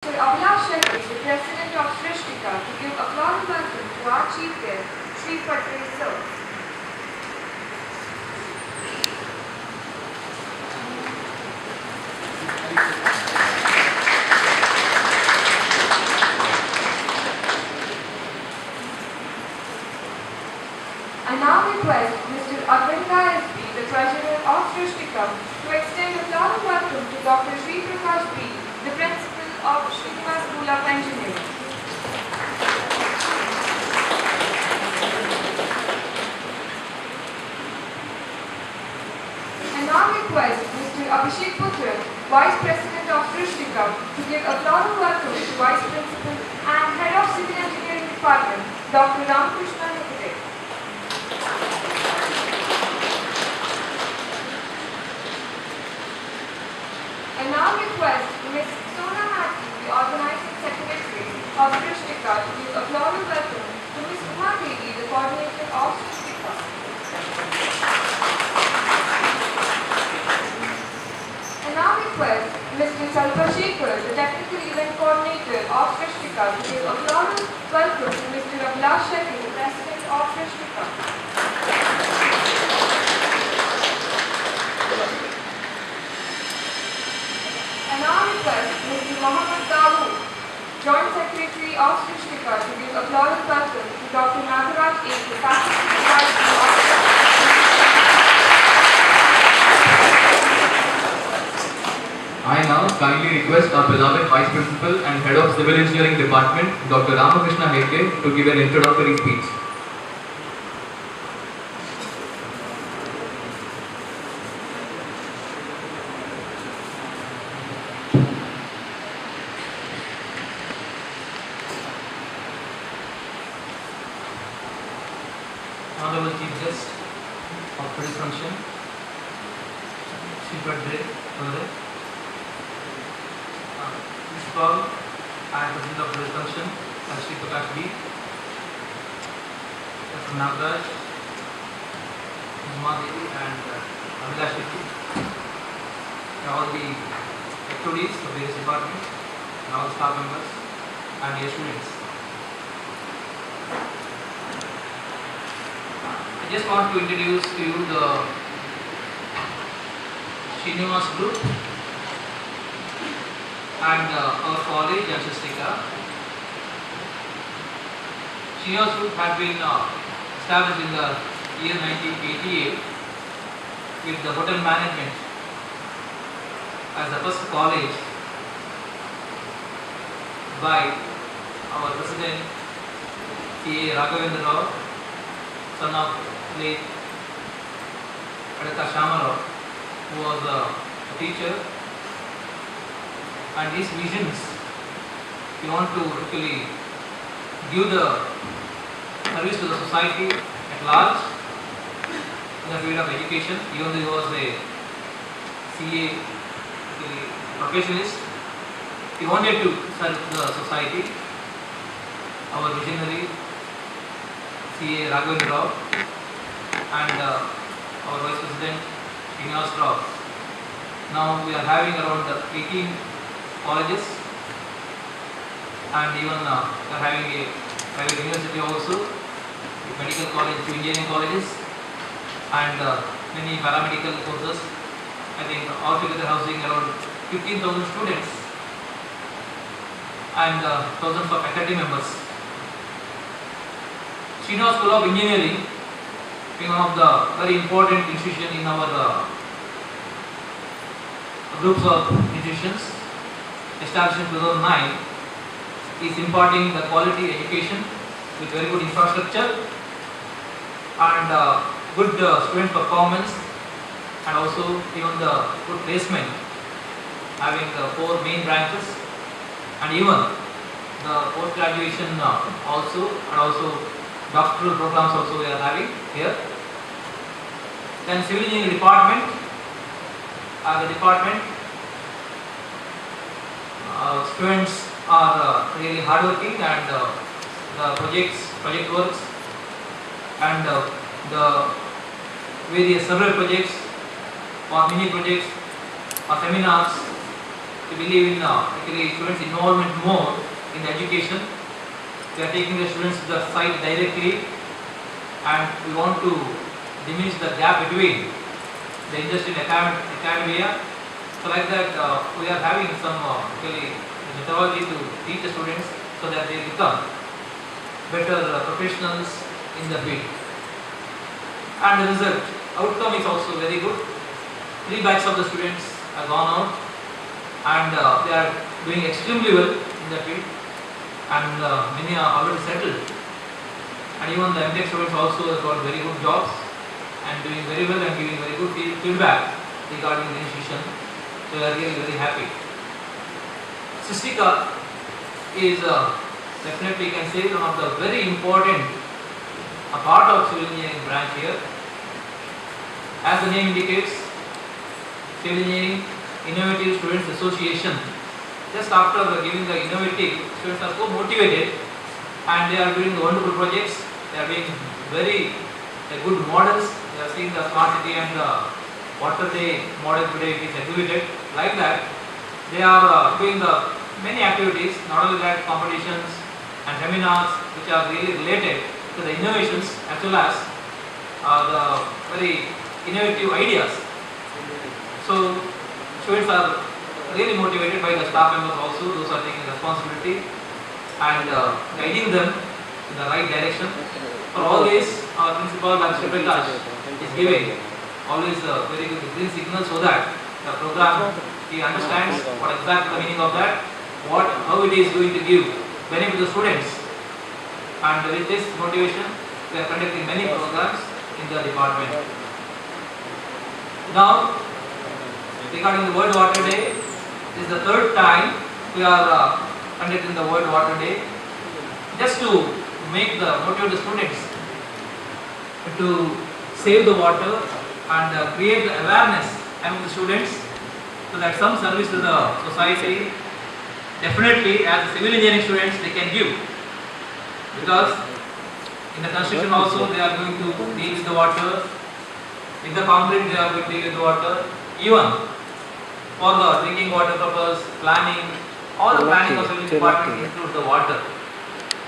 Mr. Abhilash Shetty, the President of Srishtika, to give applause and welcome to our Chief Guest, Sri Patre Sir. I now request Mr. Advanta SB, the Treasurer of Srishtika, to extend applause and welcome to Dr. Sri Prakash B, the Principal of Srinivas School of Engineering. I now request Mr. Abhishek Putra, Vice President of Srishtika, to give applause and welcome to Vice Principal and Head of Civil Engineering Department, Dr. Ramakrishna Hegde. I now request Ms. Sona Hattie, the Organizing Secretary of Srishtika, to give applause and welcome to Ms. Uma Devi, the Coordinator of Srishtika. I now request Mr. Salva Shekhar, the Technical Event Coordinator of Srishtika, to give applause and welcome to Mr. Abhilash Shetty, the President of Srishtika. I now request Mr. Mohammad Dawood, Joint Secretary of Srishtika, to give applause and welcome to Dr. Nagaraj A, the Faculty Advisor of I now kindly request our beloved Vice Principal and Head of Civil Engineering Department, Dr. Ramakrishna Hegde, to give an introductory speech. Honorable Chief Guest of today's function, Sri Patre Sir, Principal and President of today's function, Sri Prakash B, Dr. Nagaraj, Uma Devi and Abhilash Shetty, all the HODs of various departments, and all the staff members and dear students. I just want to introduce to you the Srinivas Group and our college and Srishtika. Srinivas Group had been established in the year 1988 with the hotel management as the first college by our President C.A. Raghavendra Rao, son of late Adaka Shamarao, who was a teacher, and his visions, he wanted to really give the service to the society at large in the field of education. Even though he was a CA professionalist, he wanted to serve the society. Our visionary C.A. Raghavendra Rao and our Vice President Srinivas Rao. Now we are having around 18 colleges, and even we are having a private university also, a medical college, 2 engineering colleges, and many paramedical courses. I think altogether housing around 15,000 students and thousands of faculty members. Srinivas School of Engineering, being one of the very important institutions in our groups of institutions, established in 2009, is imparting the quality education with very good infrastructure and good student performance, and also even the good placement, having the 4 main branches, and even the post graduation also, and also doctoral programs also we are having here. Then Civil Engineering Department, the department students are really hardworking, and the project works, and the various several projects or mini projects or seminars we believe in actually students' involvement more in education. We are taking the students to the site directly, and we want to diminish the gap between the industry and academia. So like that, we are having some really methodology to teach the students so that they become better professionals in the field. And the result outcome is also very good. 3 batches of the students have gone out, and they are doing extremely well in the field, and many are already settled. And even the MTech students also have got very good jobs and doing very well and giving very good feedback regarding the institution. So we are really very happy. Sristika is definitely, you can say, one of the very important part of civil engineering branch here. As the name indicates, Civil Engineering Innovative Students Association. Just after giving the innovative, students are so motivated and they are doing wonderful projects. They are being very good models. They are seeing the smart city and the water day model today it is exhibited. Like that, they are doing the many activities, not only that, competitions and seminars which are really related to the innovations as well as the very innovative ideas. So students are really motivated by the staff members also, those are taking responsibility and guiding them in the right direction. For all this, our principal Dr. Prakash is giving always a very good green signal so that the program, he understands what exactly the meaning of that, how it is going to give benefit to the students. And with this motivation, we are conducting many programs in the department. Now, regarding the World Water Day, this is the 3rd time we are conducting the World Water Day, just to motivate the students to save the water and create the awareness among the students, so that some service to the society definitely as civil engineering students they can give, because in the construction also they are going to deal with the water, in the concrete they are going to deal with the water, even for the drinking water purpose, planning, all the planning of civil department includes the water.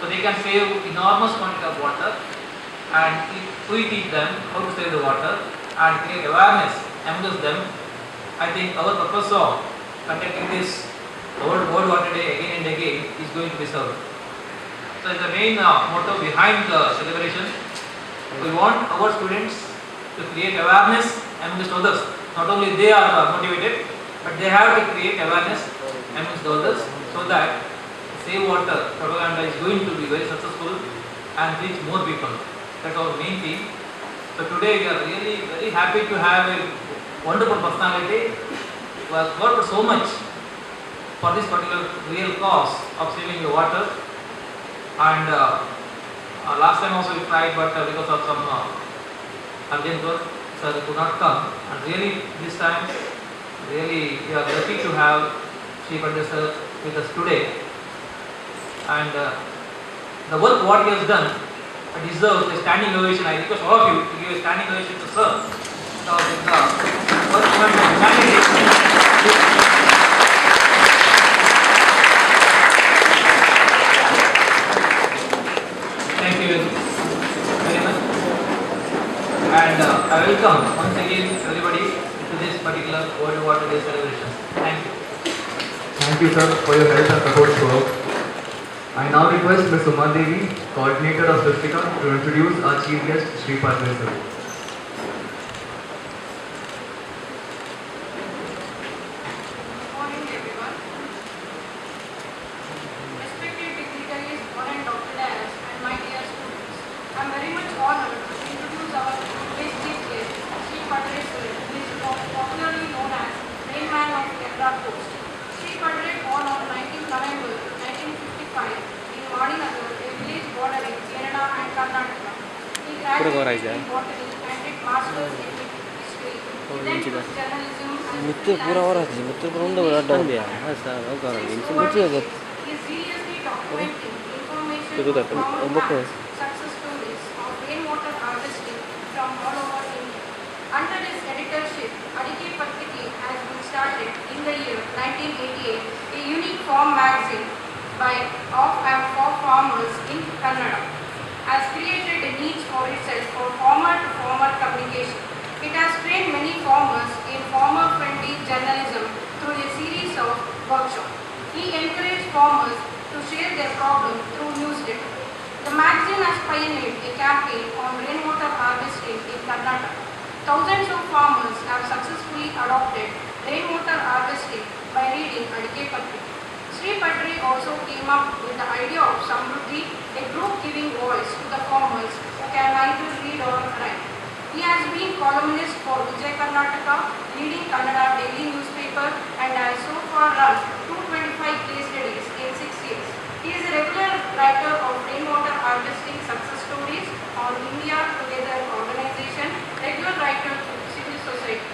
So they can save enormous quantity of water, and if we teach them how to save the water and create awareness amongst them, I think our purpose of conducting this World Water Day again and again is going to be served. So the main motto behind the celebration, we want our students to create awareness amongst others. Not only they are motivated, but they have to create awareness amongst others, so that Save Water propaganda is going to be very successful and reach more people. That's our main theme. So today we are really very happy to have a wonderful personality who has worked so much for this particular real cause of saving the water. And last time also we tried, but because of some urgent work, so they could not come. And really this time, really we are lucky to have Sri Pandit sir with us today. And the work what he has done deserves a standing ovation. I request all of you to give a standing ovation to sir. Because it's the work of humanity. Thank you very much. And I welcome once again everybody to this particular World Water Day celebration. Thank you. Thank you, sir, for your help and support throughout. I now request Ms. Uma Devi, coordinator of Sristika, to introduce our chief guest, Sri Pandit sir. Good morning, everyone. Respected dignitaries, foreign doctors, and my dear students, I am very much honored to introduce our today's chief guest, Sri Pandit sir, who is popularly known as Rain Man of Kerala Coast. Sri Pandit born on 19 November 1955 in Vadinagar, a village bordering Kerala and Karnataka. He graduated in botany and did masters in history. He then took journalism and Muthu pura aura thi, Muthu pura unda berada dia. Asa, oka orang ini Muthu agak. he is seriously documenting information Itu dah from our ombak lands, success stories of rainwater harvesting from all over India. Under his editorship, Adike Patriki has been started in the year 1988 a unique farm magazine by, of and for farmers in Kannada, has created a niche for itself for farmer-to-farmer communication. It has trained many farmers in farmer-friendly journalism through a series of workshops. He encouraged farmers to share their problems through newsletter. The magazine has pioneered a campaign on rainwater harvesting in Karnataka. Thousands of farmers have successfully adopted rainwater harvesting by reading Adike Patrika. Sri Padre also came up with the idea of Samruddhi, a group giving voice to the farmers who can neither read or write. He has been columnist for Vijay Karnataka, leading Kannada daily newspaper, and has so far run 225 case studies in 6 years. He is a regular writer of rainwater harvesting success stories on India Together organization, regular writer to civil society.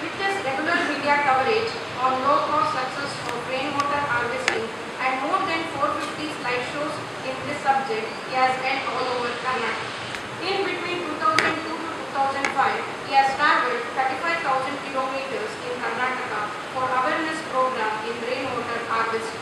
With his regular media coverage on low-cost success of rainwater harvesting and more than 450 slide shows in this subject, he has held all over Karnataka. In between 2002 to 2005, he has travelled 35,000 kilometers in Karnataka for awareness program in rainwater harvesting.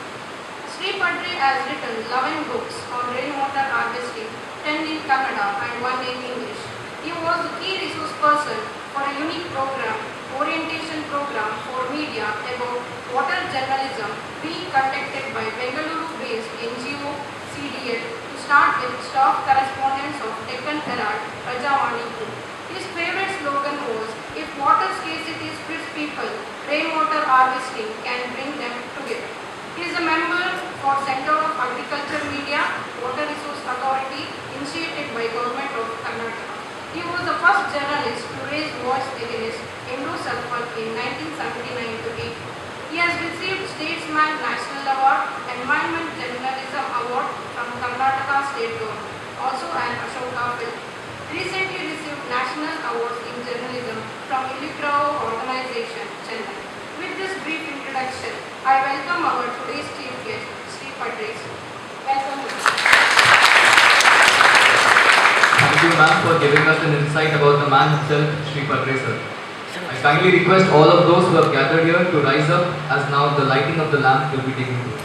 Sri Padre has written 11 books on rainwater harvesting, 10 in Kannada and 1 in English. He was the key resource person for a unique program, orientation program for media about water journalism being conducted by Bengaluru-based NGO CDL to start with staff correspondents of Deccan Herald, Rajavani Group. His favorite slogan was, "If water scarcity splits people, rainwater harvesting can bring them together." He is a member for Center of Agriculture Media, Water Resource Authority, initiated by Government of Karnataka. He was the first journalist to raise voice against endosulfan in 1979 to 80. He has received Statesman National Award, Environment Journalism Award from Karnataka State Government, also an Ashoka Fellow. Recently received National Awards in Journalism from Illikrao Organization, Chennai. With this brief introduction, I welcome our today's chief guest, Sri Padre. Welcome. Thank you, ma'am, for giving us an insight about the man himself, Sri Padre sir. I kindly request all of those who have gathered here to rise up as now the lighting of the lamp will be taking place.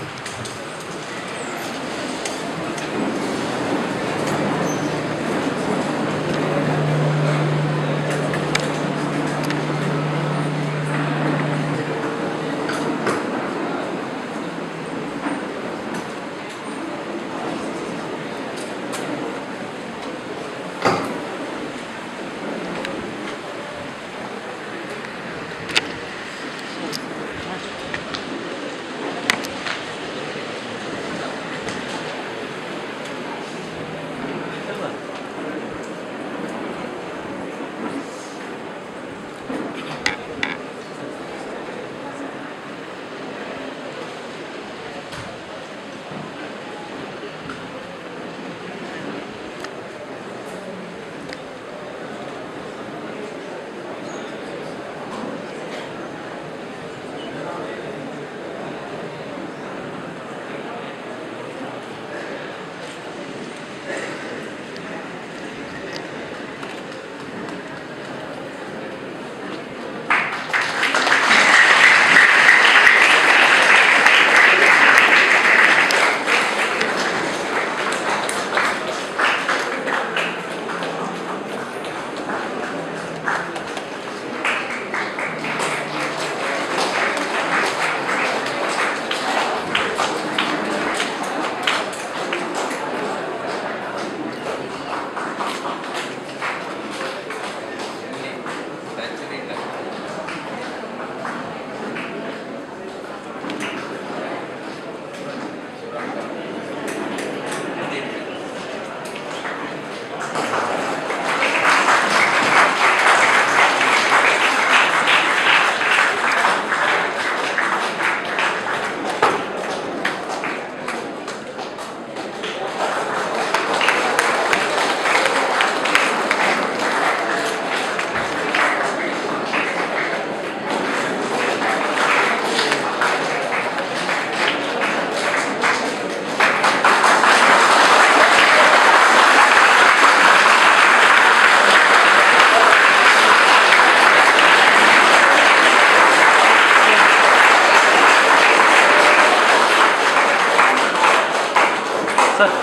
Sir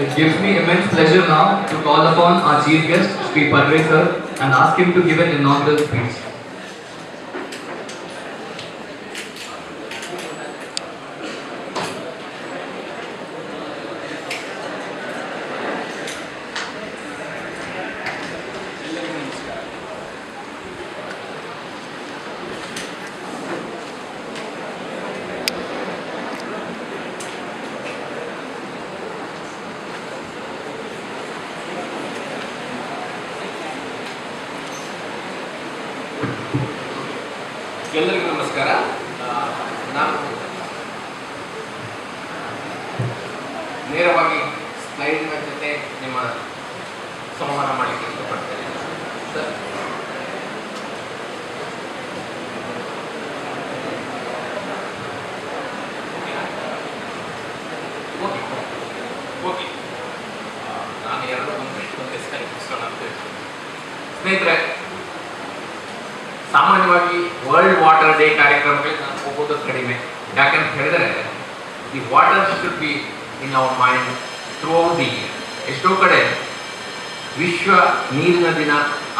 It gives me immense pleasure now to call upon our chief guest, Sri Padre sir, and ask him to give an inaugural speech. ಎಲ್ಲರಿಗೂ ನಮಸ್ಕಾರ. ನಾನು ನೇರವಾಗಿ ಸ್ಲೈಡಿನ ಜೊತೆ ನಿಮ್ಮ ಸಂವಹನ ಮಾಡಲಿಕ್ಕೆ ಇಷ್ಟಪಡ್ತೇನೆ. Sir, okay, ನಾನು ಎರಡು ಒಂದು ಸ್ನೇಹಿತರೆ, ಸಾಮಾನ್ಯವಾಗಿ ವರ್ಲ್ಡ್ ವಾಟರ್ ಡೇ ಕಾರ್ಯಕ್ರಮಗಳಿಗೆ ನಾನು ಹೋಗೋದು ಕಡಿಮೆ. ಯಾಕಂತ ಹೇಳಿದರೆ the water should be in our mind through out the year. ಎಷ್ಟೋ ಕಡೆ ವಿಶ್ವ ನೀರಿನ ದಿನ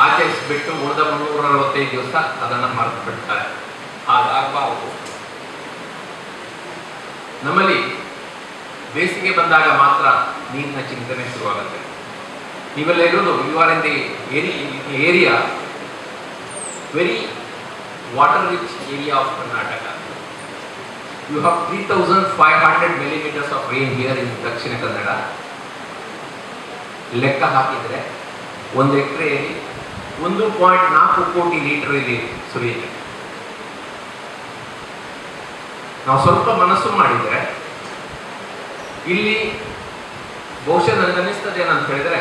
ಆಚರಿಸಿಬಿಟ್ಟು ಉಳಿದ 365 ದಿವಸ ಅದನ್ನು ಮರೆತು ಬಿಡ್ತಾರೆ. ಹಾಗಾಗಬಾರದು. ನಮ್ಮಲ್ಲಿ ಬೇಸಿಗೆ ಬಂದಾಗ ಮಾತ್ರ ನೀರಿನ ಚಿಂತನೆ ಶುರುವಾಗುತ್ತೆ. ನೀವೆಲ್ಲ ಇರೋದು you are in the area very water rich area of Karnataka. You have 3,500 millimeters of rain here in Dakshina Kannada. ಲೆಕ್ಕ ಹಾಕಿದರೆ 1 ಎಕರೆಯಲ್ಲಿ 1.4 ಕೋಟಿ ಲೀಟರ್ ಇಲ್ಲಿ ಸುರಿಯುತ್ತೆ. ನಾವು ಸ್ವಲ್ಪ ಮನಸ್ಸು ಮಾಡಿದರೆ ಇಲ್ಲಿ ಬಹುಶಃ ನನಗನ್ನಿಸ್ತದೆ ಏನಂತ ಹೇಳಿದರೆ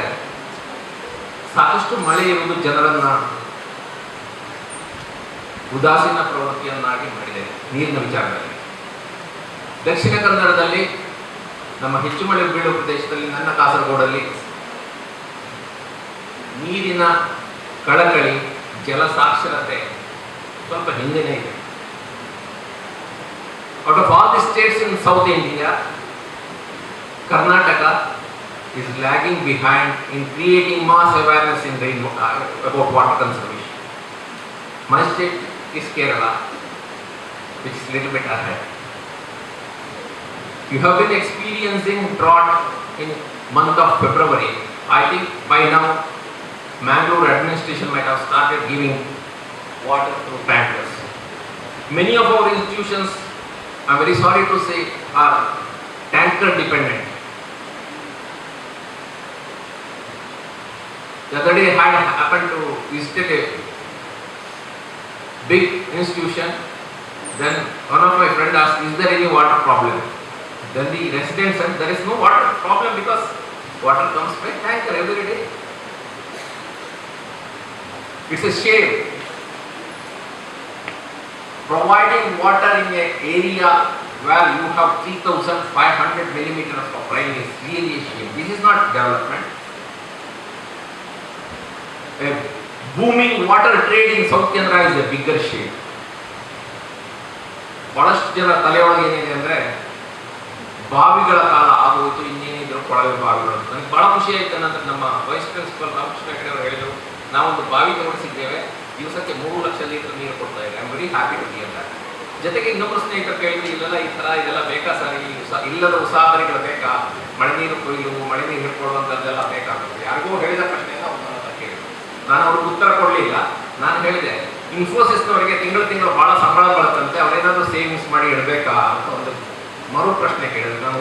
ಸಾಕಷ್ಟು ಮಳೆ ಇರುವುದು ಜನರನ್ನ ಉದಾಸೀನ ಪ್ರವೃತ್ತಿಯನ್ನಾಗಿ ಮಾಡಿದೆ ನೀರಿನ ವಿಚಾರದಲ್ಲಿ. ದಕ್ಷಿಣ ಕನ್ನಡದಲ್ಲಿ ನಮ್ಮ ಹೆಚ್ಚು ಮಳೆ ಬೀಳುವ ಪ್ರದೇಶದಲ್ಲಿ, ನನ್ನ ಕಾಸರಗೋಡಲ್ಲಿ ನೀರಿನ ಕಳಕಳಿ, ಜಲ ಸಾಕ್ಷರತೆ ಸ್ವಲ್ಪ ಹಿಂದೆನೇ ಇದೆ. Out of all the States in south India, Karnataka is lagging behind in creating mass awareness in about water conservation. My state is Kerala, which is a little bit ahead. You have been experiencing drought in month of February. I think by now Mangalore administration might have started giving water through tankers. Many of our institutions, I am very sorry to say, are tanker dependent. The other day I happened to visit a big institution. Then one of my friends asked, is there any water problem? Then the resident said, there is no water problem because water comes by tanker every day. It's a shame. Providing water in an area where you have 3,500 millimeters of rain is really a shame. This is not development. A booming water trade in South Canara is a bigger shame. ಬಹಳಷ್ಟು ಜನ ತಲೆಯೊಳಗೆ ಏನಿದೆ ಅಂದರೆ ಬಾವಿಗಳ ಕಾಲ ಆಗೋಯ್ತು, ಇನ್ನೇನಿದ್ರು ಕೊಳವೆ ಬಾವಿಗಳು. ನನಗೆ ಬಹಳ ಖುಷಿ ಆಯ್ತು. ಏನಂದ್ರೆ ನಮ್ಮ ವೈಸ್ ಪ್ರಿನ್ಸಿಪಲ್ ರಾಮಕೃಷ್ಣ ಹೆಗಡೆ ಅವರು ಹೇಳಿದರು, ನಾವೊಂದು ಬಾವಿ ತೋರಿಸಿದ್ದೇವೆ, ದಿವಸಕ್ಕೆ 3 ಲಕ್ಷ ಲೀಟರ್ ನೀರು ಕೊಡ್ತಾ ಇದೆ. I am very happy to be ಅಂತ. ಜೊತೆಗೆ ಇನ್ನೊಬ್ಬರು ಸ್ನೇಹಿತರು ಕೇಳಿದ್ರು, ಇಲ್ಲೆಲ್ಲ ಈ ಥರ ಇದೆಲ್ಲ ಬೇಕಾ ಸರ್, ಇಲ್ಲದ ಉಸಾಬರಿಗಳು ಬೇಕಾ, ಮಳೆ ನೀರು ಕೊಯ್ಲು, ಮಳೆ ನೀರು ಹಿಡ್ಕೊಳ್ಳುವಂಥದ್ದೆಲ್ಲ ಬೇಕಾಗುತ್ತೆ. ಯಾರಿಗೂ ಹೇಳಿದ ಪ್ರಶ್ನೆಯಿಂದ ಅವ್ರನ್ನ ಕೇಳಿದ್ರು. ನಾನು ಅವ್ರಿಗೆ ಉತ್ತರ ಕೊಡಲಿಲ್ಲ. ನಾನು ಹೇಳಿದೆ, ಇನ್ಫೋಸಿಸ್ನವರಿಗೆ ತಿಂಗಳು ಬಹಳ ಸಂಬಳ ಬರುತ್ತಂತೆ, ಅವರೇನಾದರೂ ಸೇವಿಂಗ್ಸ್ ಮಾಡಿ ಇಡಬೇಕಾ ಅಂತ ಒಂದು ಮರು ಪ್ರಶ್ನೆ ಕೇಳಿದ್ರು. ನಾನು